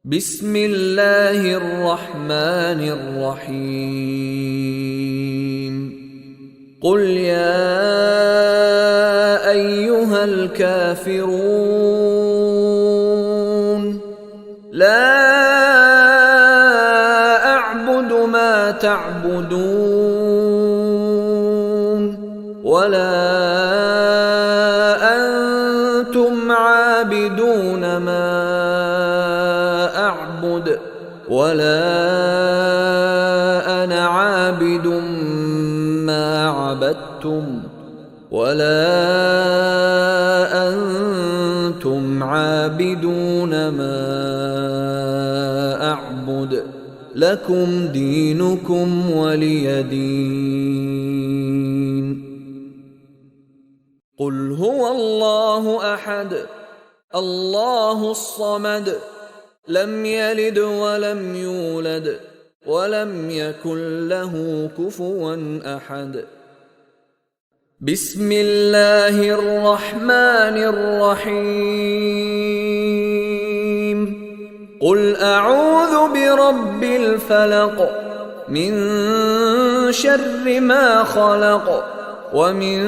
بسم الله الرحمن الرحيم قل يا أيها الكافرون لا أعبد ما تعبدون ولا أنتم عابدون ما أعبد ولا أنا عابد ما عبدتم ولا أنتم عابدون ما أعبد لكم دينكم ولي دين. قل هو الله أحد الله الصمد لم يلد ولم يولد ولم يكن له كفوا أحد. بسم الله الرحمن الرحيم قل أعوذ برب الفلق من شر ما خلق ومن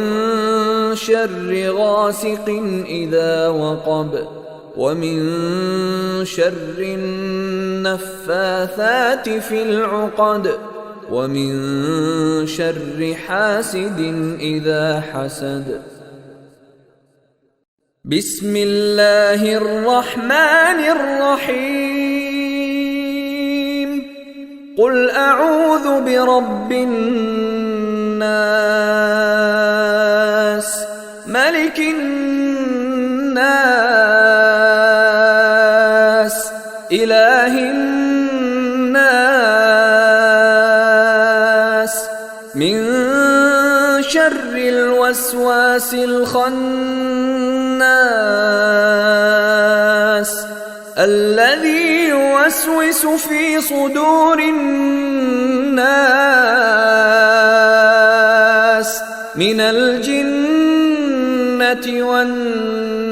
شر غاسق إذا وقب ومن شر النفاثات في العقد ومن شر حاسد إذا حسد. بسم الله الرحمن الرحيم قل أعوذ برب الناس ملك الناس إله الناس من شر الوسواس الخناس الذي يوسوس في صدور الناس من الجنة والناس.